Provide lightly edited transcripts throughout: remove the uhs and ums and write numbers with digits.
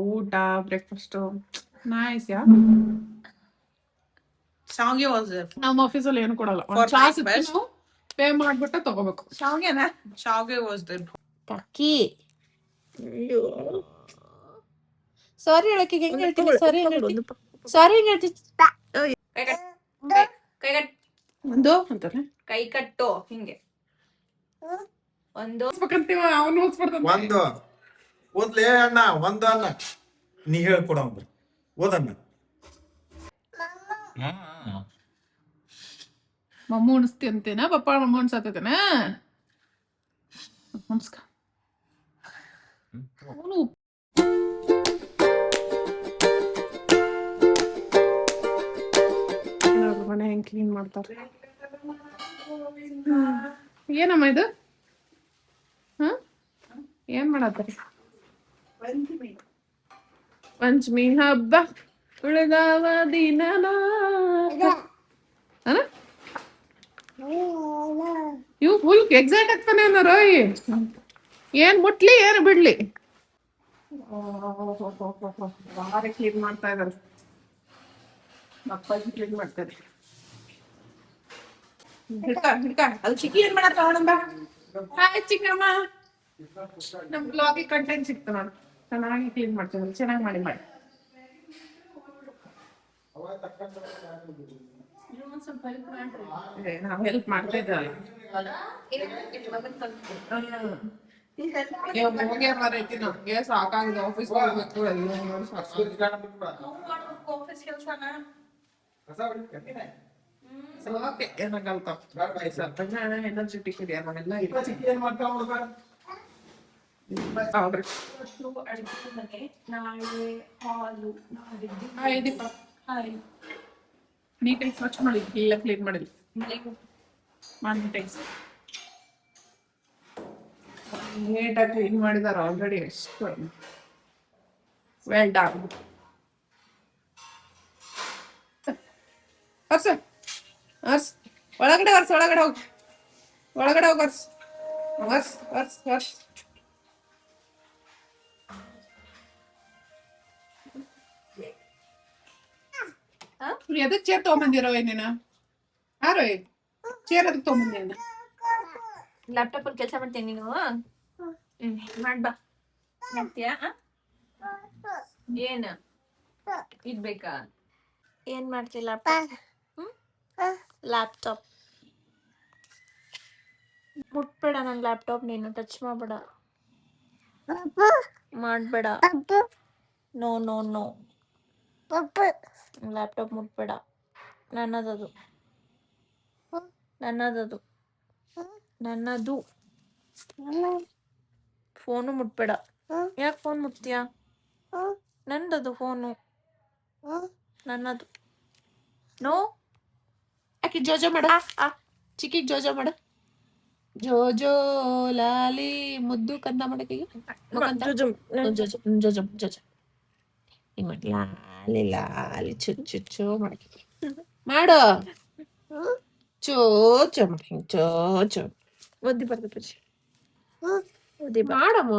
ಊಟ breakfast nice yeah. ಶಾವಿಗೆ was ನಮ್ಮ ಆಫೀಸಲ್ಲಿ ಏನು ಕೊಡಲ್ಲ. For ಒಂದು ಚಾ breakfast? ಸಿಕ್ತು ಪೇ ಮಾಡ್ಬಿಟ್ಟು ತಗೋಬೇಕು. ಶಾವಿಗೆ ವಾಸ್ ದ ಕಕ್ಕಿ. ಸಾರಿ ಹೇಳಕ್ಕೆ ಹೆಂಗ್ ಹೇಳ್ತೀನಿ? ಸಾರಿ ಹೆಂಗ್ ಹೇಳ್ತೀನಿ? ಸಾರಿ ಹೆಂಗ್ ಹೇಳ್ತೀನಿ? ಒಂದು ಅಂತಾರೆ ಕೈ ಕಟ್ಟು ಹಿಂಗೆ ಒಂದು ಓದ್ಬೇಕಂತೀವ ಅವನು ಓದ್ಸ್ಬಿಡ್ತಾನೆ. ಒಂದು ಓದ್ಲೇ ಅಣ್ಣ, ಒಂದು ಅಣ್ಣ ನೀ ಹೇಳ್ಕೊಡ ಓದಣ್ಣ. ಮಮ್ಮ ಉಣಿಸ್ತಿ ಅಂತೇನ ಪಪ್ಪ ಮಮ್ಮ ಉಣ್ಸತ್ತೇನ? ನಮಸ್ಕಾರ. ಅವನು ಮನೆ ಹೆಂಗ್ ಕ್ಲೀನ್ ಮಾಡ್ತಾರೆ. ಏನಮ್ಮ ಇದು? ಹ ಏನ್ ಮಾಡತ್ತಾರೆ? ಪಂಚಮಿ ಹಬ್ಬ ಉಳಿದವ ದಿನನ ಇವು ಫುಲ್ ಎಕ್ಸೈಟ್ ಆಗ್ತಾನೆ ರೋಯ್. ಏನ್ ಮುಟ್ಲಿ ಏನು ಬಿಡ್ಲಿ ಭಾರಿ ಕ್ಲೀನ್ ಮಾಡ್ತಾ ಇದಾರೆ. ಅಪ್ಪಾಜಿ ಕ್ಲೀನ್ ಮಾಡ್ತಾರೆ. ಹಿಡ್ಕ ಅದು ಚಿಕ್ಕಿ ಏನ್ ಮಾಡತ್ತ ಅವನಂಬ. ಹಾಯ್ ಚಿಕ್ಕಮ್ಮ. ನಮ್ ಬ್ಲಾಗಿಗೆ ಕಂಟೆಂಟ್ ಸಿಕ್ತು ನಾನು. ಚೆನ್ನಾಗಿ ಕ್ಲೀನ್ ಮಾಡ್ತೀನಿ. ಚೆನ್ನಾಗಿ ಮಾಡಿ ನಾವ್ ಹೆಲ್ಪ್ ಮಾಡ್ತಾ ಇದ್ದಲ್ಲ. ನಮ್ಗೆ ಸಾಕಾಗಿದೆ ಆಫೀಸ್ ಹೋಗ್ಬೇಕು ಎಲ್ಲ ಎನರ್ಜೆಟಿಕ್ ಇದೆ ನಾವೆಲ್ಲ ನೀಟಾಗಿ ಸ್ವಚ್ಛ ಮಾಡಿ ಎಲ್ಲ ಕ್ಲೀನ್ ಮಾಡಿದ್ವಿ. ನೀಟಾಗಿ ಕ್ಲೀನ್ ಮಾಡಿದಾರ ಆಲ್ರೆಡಿ. ಎಷ್ಟು ವೆಲ್ ಡನ್. ಹರ್ಸ ಹರ್ಸ್ ಒಳಗಡೆ ಹರ್ಸ್ ಒಳಗಡೆ ಹೋಗಿ ಹರ್ಸ್ ಹರ್ಸ್ ಹರ್ಸ್ ಹರ್ಸ್. ಎದಕ್ ಚೇರ್ ತಗೊಂಬಂದಿರೋ ಏನೇನ? ಯಾರೋ ಚೇರ್ ಅದಕ್ಕೆ ತಗೊಂಬಂದೇನ? ಲ್ಯಾಪ್ಟಾಪ್ ಅಲ್ಲಿ ಕೆಲಸ ಮಾಡ್ತೀನಿ ನೀನು. ಮಾಡ್ಬಾ ಮಾಡ್ತೀಯಾ? ಏನ್ ಇದ್ಬೇಕಾ? ಏನ್ ಮಾಡ್ತಿ ಲ್ಯಾಪ್ಟಾಪ್? ಲ್ಯಾಪ್ಟಾಪ್ ಮುಟ್ಬೇಡ. ನನ್ ಲ್ಯಾಪ್ಟಾಪ್ ನೀನು ಟಚ್ ಮಾಡಬೇಡ. ಮಾಡಬೇಡ. No no no. ಲ್ಯಾಪ್ಟಾಪ್ ಮುಟ್ಬೇಡ. ನನ್ನದದು ನನ್ನದದು ನನ್ನದು. ಫೋನು ಮುಟ್ಬೇಡ. ಯಾಕೆ ಫೋನ್ ಮುಟ್ತೀಯಾ? ನಂದದು ಫೋನು ನನ್ನದು. ನೋ. ಆಕಿ ಜೋಜೋ ಮಾಡ. ಚಿಕ್ಕಿಗೆ ಜೋಜೋ ಮಾಡ. ಜೋಜೋ ಲಾಲಿ ಮುದ್ದು ಕಂದ ಮಾಡಕ್ಕೆ ಜೋಜೋ ಜೋಜೋ ಜೋಜೋ ಜೋಜೋ ಹಿಂಗ್ ಮಾಡಿ ಲಾಲಿ ಲಾಲಿ ಚುಚ್ಚು ಮಾಡಕ್ಕೆ ಮಾಡು. ಚೋಚೋ ಮಾಡಿ ಹಿಂಗ್ ಚೋಚೋ ಒದ್ದಿ ಬರ್ತದೆ. ಒದ್ದಿ ಮಾಡಮ್ಮ.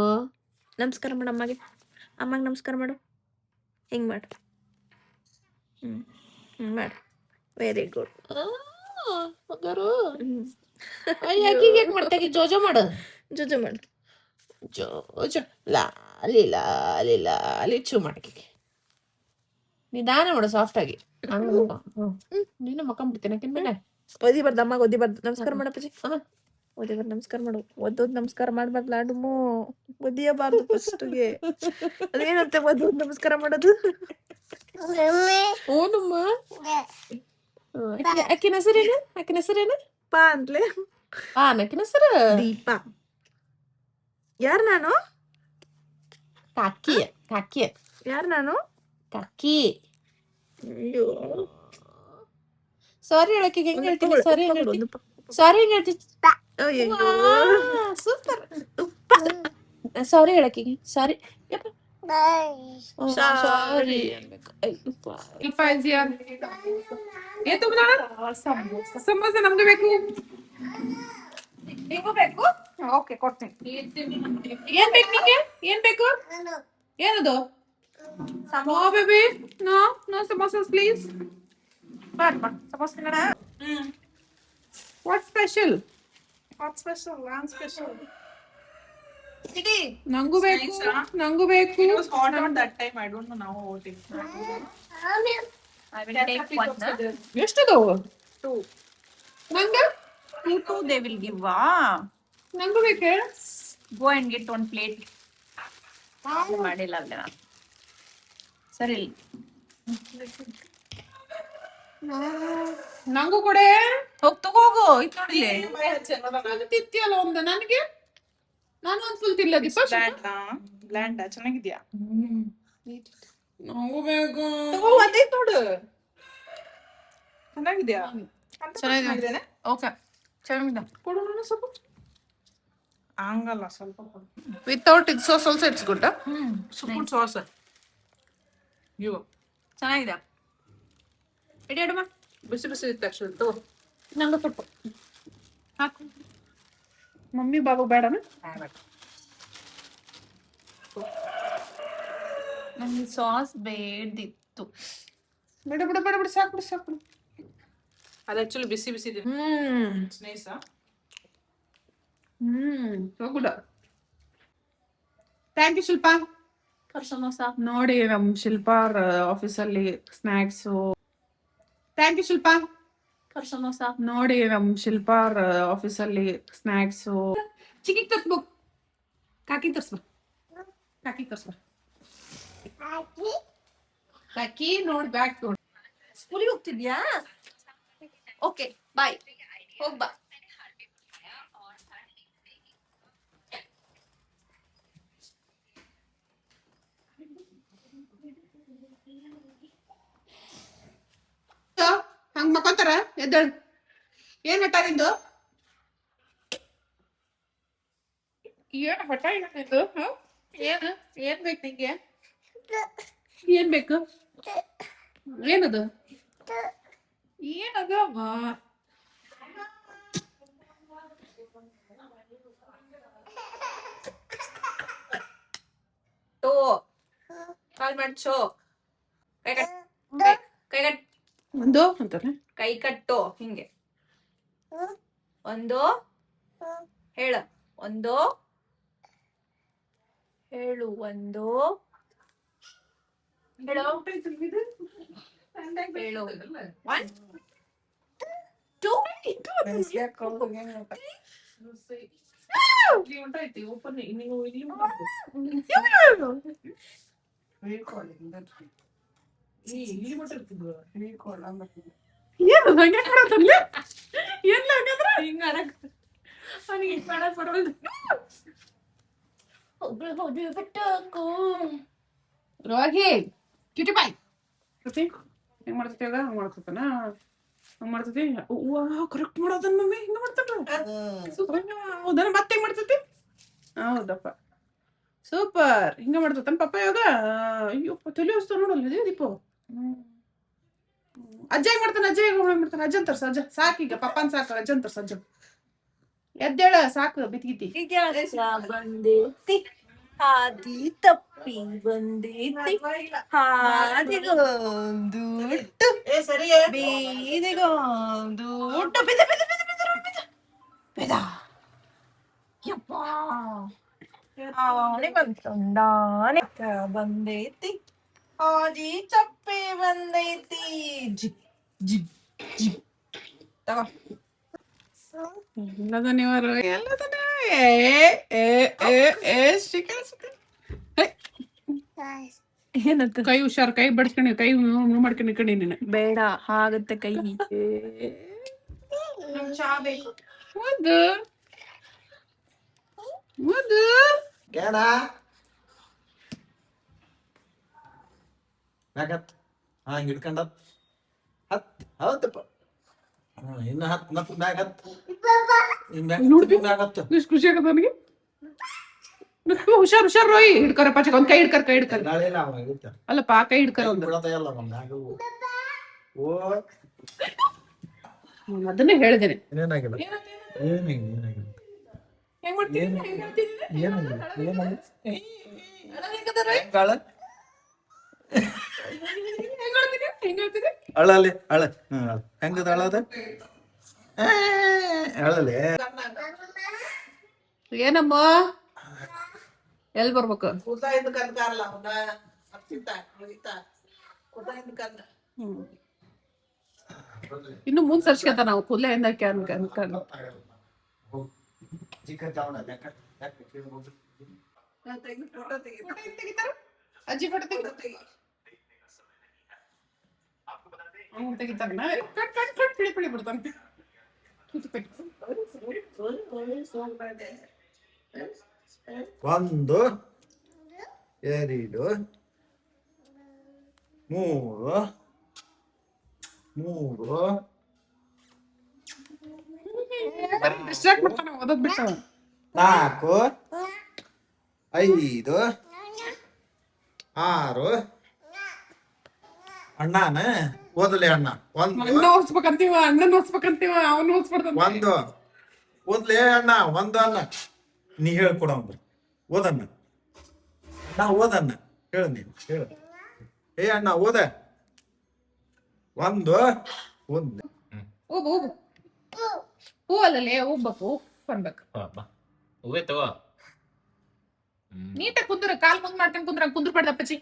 ನಮಸ್ಕಾರ ಮಾಡು ಅಮ್ಮಗೆ. ಅಮ್ಮಗೆ ನಮಸ್ಕಾರ ಮಾಡು. ಹಿಂಗ್ ಮಾಡು. ಮಾಡು. Very good. ಮಗರು ಯಾಕೆ ಮಾಡ್ತಾಗಿ ಜೋಜೋ ಮಾಡು. ಜೋಜೋ ಮಾಡು. ಜೋಜೋ ಲಾಲಿ ಲಾಲಿ ಲಾಲಿ ಚೂ ಮಾಡಕ್ಕೆ ನಿಧಾನ ಮಾಡು ಸಾಫ್ಟ್ ಆಗಿ. ನೀನು ಮಕ್ಕಂಬಿಡ್ತೀನಿ ಮೇಲೆ ಒದಿಬಾರ್ದು ಅಮ್ಮಗೆ ಒದಿಬಾರ್ದು. ನಮಸ್ಕಾರ ಮಾಡಪ್ಪಜಿ. ಒದಿಬಾರ್ದು ನಮಸ್ಕಾರ ಮಾಡು. ಒದ್ದೋದ್ ನಮಸ್ಕಾರ ಮಾಡ್ಬಾರ್ದು ಲಾಡುಮು. ಒದಿಯಬಾರ್ದು ಫಸ್ಟ್ಗೆ. ಅದೇನಂತೆ ಒದ್ದೋದ್ ನಮಸ್ಕಾರ ಮಾಡೋದು? ಓನಮ್ಮ ಅಕ್ಕಿನ ಹೆಸರೇನು? ಅಕ್ಕಿನ ಹೆಸರೇನು? ಪಾ ಅಂತ್ಲೆ. ಅಕ್ಕಿನ ಹೆಸರು ದೀಪ. ಯಾರು ನಾನು? ಕಾಕಿ ಕಾಕಿ. ಯಾರು ನಾನು? ಕಾಕಿ. ಅಯ್ಯೋ ಸಾರಿ ಹೇಳಕ್ಕೆ ಹೆಂಗ್ ಹೇಳ್ತೀನಿ? ಸಾರಿ ಹೆಂಗ್ ಹೇಳ್ತೀನಿ? ಸಾರಿ ಹೆಂಗ್ ಹೇಳ್ತೀನಿ? ಸೂಪರ್. ಸಾರಿ ಹೇಳಕ್ಕೆ ಸಾರಿ ಸಾರಿ ಸಮೋಸ ನಮ್ಗೆ ಬೇಕು. ನಿಮಗೂ ಬೇಕು? ಓಕೆ ಕೊಡ್ತೀನಿ. ಏನ್ ಬೇಕು ನಿಂಗೆ? ಏನ್ ಬೇಕು? ಏನದು? No, baby. No, no samosas, please. ಬಾರಪ್ಪ ಸಮೋಸ ತಿನ್ನೋಣ. What special? What's special? I'm special. ಚಿಟಿ ನಂಗೂ ಬೇಕು. Nice, huh? ನಂಗೂ ಬೇಕು. It was hot on that time. I don't know now what it is. I will take one. ಎಷ್ಟದವು? 2. ನಂಗ? 2 they will give. ನಂಗೂ ಬೇಕೆ? Go and get one plate. ಮಾಡಿಲ್ಲ ಅಲ್ಲ ನಾನು. ಸರಿ ನಂಗೂ ಕೊಡೆ. ಹೋಗ್ ತಗೋಗು ಇದು ನೋಡಿಲೆ. ನಾನು ತಿಂತಿಯಲ್ಲ ಒಂದು ನನಗೆ. ನಾನು ಒಂದು ಫುಲ್ ತಿಲ್ಲ ದಿಪ್ಪ. Bland ಚೆನ್ನಾಗಿದ್ಯಾ? ನಂಗೂ ಬೇಕು. ತಗೋ ಒಂದೇ ನೋಡು. ಚೆನ್ನಾಗಿದ್ಯಾ? ಚೆನ್ನಾಗಿದೆ. ಓಕೆ ಚೆನ್ನಾಗಿದೆ. ಕೊಡು ನಾನು ಸ್ವಲ್ಪ. ಹಂಗಲ್ಲ ಸ್ವಲ್ಪ ಕೊಡು. Without it sauce also it's good. Spoon sauce. You. ಚೆನ್ನಾಗಿದೆ. ಇಡಿ ಅಡಮ್ಮ. ಬಿಸಿ ಬಿಸಿ ಇತ್ತು actually. ತಗೋ. ನಂಗೂ ಸ್ವಲ್ಪ. ಹಾಕು. ಮಮ್ಮಿ ಬಾಬು ಬೇಡನ? ನನಗೆ ಸಾಸ್ ಬೇಡಿತ್ತು. ಬಿಡು ಬಿಡು ಬಿಡು ಬಿಡು ಸಾಕು ಬಿಡು ಸಾಕು ಬಿಡು. ಅದು actually ಬಿಸಿ ಬಿಸಿ ಇದೆ. It's nice, huh? So good. Thank you Shilpa. Samosa ನೋಡಿ ನಮ್ಮ ಶಿಲ್ಪಾರ್ ಆಫೀಸಲ್ಲಿ snacks. Thank you Shilpa. Samosa ನೋಡಿ ನಮ್ಮ ಶಿಲ್ಪಾರ್ ಆಫೀಸಲ್ಲಿ ಸ್ನ್ಯಾಕ್ಸು. ಚಿಕ್ಕಿಗೆ ತರ್ಸ್ಬೇಕು. ಕಾಕಿ ತರ್ಸ್ಬ. ಕಾಕಿ ತರ್ಸ್ಬ. ಕಾಕಿ ನೋಡಿ ಬ್ಯಾಗ್ ನೋಡಿ. ಸ್ಕೂಲಿಗೆ ಹೋಗ್ತಿದ್ಯಾ? Okay bye. ಹೋಗ್ಬಾ. ಹಂಗ ಮಕ್ಕೊಂತಾರ ಎದ್ದೇಳು. ಏನ್ ಹಠ ನಿಂದು? ಏನ್ ಹಠ ನಿಂದು? ಏನು ಏನ್ ಬೇಕು ನಿಂಗೆ? ಏನ್ ಬೇಕು? ಏನದು? ಏನದು? ಟೋ ಕಾಲ್ ಮಾಡ್ಸೋ. ಕೈ ಕಟ್ ಕೈ ಕಟ್ ಒಂದು ಅಂತಾರೆ. ಕೈ ಕಟ್ಟು ಹಿಂಗೆ. ಒಂದು ಹೇಳ. ಒಂದು ಹೇಳು. ಒಂದು ಹೇಳು. ಹೇಳು. 1 2 ಏನು ಹಂಗೆ ಮಾಡತ್ತಲ್ಲ? ಎಲ್ಲ ಹಂಗಂದ್ರೆ ಹಿಂಗ ನನಗೆ ಮಾಡಕ್ ಬರೋದು. ರೋಗಿ ಕ್ಯೂಟಿ ಬಾಯ್ ಕೃತಿ ಹೆಂಗ್ ಮಾಡ್ತೈತಿ ಅದ? ಹಂಗ್ ಮಾಡ್ತೈತನ? ಹಂಗ್ ಮಾಡ್ತೈತಿ. ವಾ ಕರೆಕ್ಟ್ ಮಾಡೋದನ್ ಮಮ್ಮಿ. ಹಿಂಗ ಮಾಡ್ತಾನ ಸೂಪರ್. ಹೌದನ? ಮತ್ತೆ ಹೆಂಗ್ ಮಾಡ್ತೈತಿ? ಹೌದಪ್ಪ ಸೂಪರ್. ಹಿಂಗ ಮಾಡ್ತೈತನ ಪಪ್ಪ ಇವಾಗ? ಅಯ್ಯೋ ತಲೆ ಹೊಸ್ತಾವ ನೋಡಲ್ಲ ದೀಪ. ಅಜ್ಜ ಹೆಂಗ್ ಮಾಡ್ತಾನ? ಅಜ್ಜ ಹೆಂಗ್ ಮಾಡ್ತಾನ? ಅಜ್ಜನ್ ತರ್ಸ. ಅಜ್ಜ ಸಾಕೀಗ ಪಪ್ಪನ್ ಸಾಕು. ಅಜ್ಜನ್ ತರ್ಸ. ಅಜ್ಜ ಎದ್ದೇಳ ಸಾಕು. ಬಿತ್ಗಿತಿ ಬಂದೇತಿ ಹಾದಿ ತಪ್ಪಿ ಬಂದೇತಿ ಹಾದಿಗೊಂದು ಬೀದಿಗೊಂದು ಬಿದ ಬಿದ ಬಿದ ಬಿದ ಬಿದ ಬಿದ ಯಪ್ಪ ಆನೆ ಬಂತೊಂಡಾನೆ ಬಂದೈತಿ ಹಾದಿ ತಪ್ಪಿ ಬಂದೈತಿ ಜಿಗ್ ಜಿಗ್ ಜಿಗ್ ತಗೋ. ಎಲ್ಲದನಿವರು ಎಲ್ಲದನ ಏನಂತ? ಕೈ ಹುಷಾರ್. ಕೈ ಬಡ್ಸ್ಕೊಂಡಿ. ಕೈ ಮಾಡ್ಕೊಂಡು ಕಣಿ ನೀನು. ಬೇಡ ಹಾಗತ್ತೆ ಕೈ. ಚಾ ಬೇಕು. ಒಂದು ಒಂದು ಕೇಳ ಮ್ಯಾಗತ್. ಹಂಗೆ ಹಿಡ್ಕೊಂಡ ಹತ್. ಹೌದಪ್ಪ. ಇನ್ನು ಹತ್ತು ಮತ್ತೆ ಮ್ಯಾಗ ಹತ್ತು. ಮ್ಯಾಗ ಹತ್ತು. ಎಷ್ಟು ಖುಷಿ ಆಗತ್ತ ನನಗೆ. ಹುಷಾರ್ ಹುಷಾರ್ ರೋಯಿ. ಹಿಡ್ಕರ ಪಚಕ ಒಂದ್ ಕೈ ಹಿಡ್ಕರ್. ಕೈ ಹಿಡ್ಕರ್ ಗಾಳಿಲ್ಲ ಅವ ಇರುತ್ತೆ. ಅಲ್ಲಪ್ಪ ಕೈ ಹಿಡ್ಕರ ಒಂದು. ಬಿಡೋದಲ್ಲ ಒಂದು ಮ್ಯಾಗ. ಓ ಅದನ್ನೇ ಹೇಳಿದ್ದೇನೆ. ಏನಾಗಿಲ್ಲ. ಏನಾಗಿಲ್ಲ. ಹೆಂಗ್ ಮಾಡ್ತೀನಿ? ಏನಾಗಿಲ್ಲ. ಏನಾಗಿಲ್ಲ. ಹೇಳ್ತೀನಿ ಅಳಲೆ ಅಳ ಹೆಂಗದ ಅಳದ ಅಳಲೆ ಏನಮ್ಮ ಎಲ್ಲಿ ಬರ್ಬೇಕು ಹ್ಮ್. ಇನ್ನು ಮುಂದ್ ಸರ್ಸ್ಕೊತ ನಾವು ಕೂದಲೇ ಎಂದ ಅನ್ಕೊಂಡು ಅಜ್ಜಿ ಫೋಟೋ ತೆಗಿತಾರ ಕಟ್ ಪಿಳಿ ಬಿಡ್ತಾನೆ ಒಂದು ಎರಡು ಮೂರು ಮೂರು ಡಿಸ್ಟ್ರಾಕ್ಟ್ ಮಾಡ್ತಾನೆ ಓದೋದ್ ಬಿಟ್ಟು ನಾಲ್ಕು ಐದು ಆರು ಅಣ್ಣನ ಓದಲಿ ಅಣ್ಣ ಒಂದು ಅಣ್ಣ ಓದ್ಸ್ಬೇಕಂತೀವ ಅಣ್ಣನ ಓದ್ಸ್ಬೇಕಂತೀವ ಅವನು ಓದ್ಸ್ಬಿಡ್ತಾನ ಒಂದು ಓದ್ಲೇ ಅಣ್ಣ ಒಂದು ಅನ್ನ ನೀ ಹೇಳ್ಕೊಡಂಬ್ರಿ ಓದಣ್ಣ ನಾ ಓದಣ್ಣ ಹೇಳು ನೀನು ಹೇಳು ಏ ಅಣ್ಣ ಓದ ಒಂದು ಒಂದು ಹೂ ಅಲ್ಲೇ ಹೋಗ್ಬೇಕು ಅನ್ಬೇಕು ಹೂವೇ ತಗೋ ನೀಟಾಗಿ ಕುಂದ್ರ ಕಾಲ್ ಮುಂದ್ ಮಾಡ್ಕೊಂಡ್ ಕುಂದ್ರ ಪಡ್ದಪ್ಪಚ್ಚಿ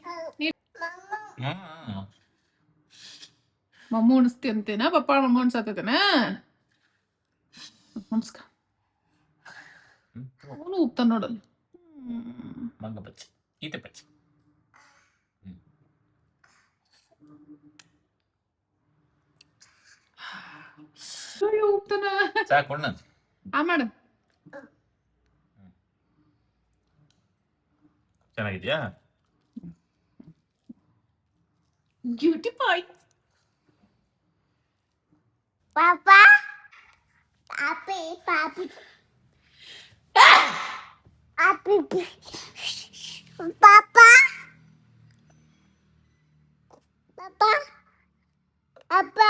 ಮಮ್ಮ ಉಣಿಸ್ತಿ ಅಂತೇನ ಪಪ್ಪ ಮಮ್ಮ ಉಣ್ಸತ್ತೇನ ನಮಸ್ಕಾರ ಅವನು ಉಪ್ತಾನ ನೋಡಲ್ಲ ಮಂಗ ಪಚ್ಚಿ ಈತೆ ಪಚ್ಚಿ ಉಪ್ತಾನ ಸಾಕು ಆ ಮಾಡ ಚೆನ್ನಾಗಿದ್ಯಾ ಬ್ಯೂಟಿ ಬಾಯ್ Papa, papi, papi, papi, papa, papa, papa.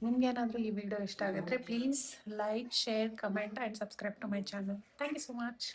ನಿಮ್ಗೆ ಏನಾದರೂ ಈ ವಿಡಿಯೋ ಇಷ್ಟ ಆಗಿದ್ರೆ please like share comment and subscribe to my channel thank you so much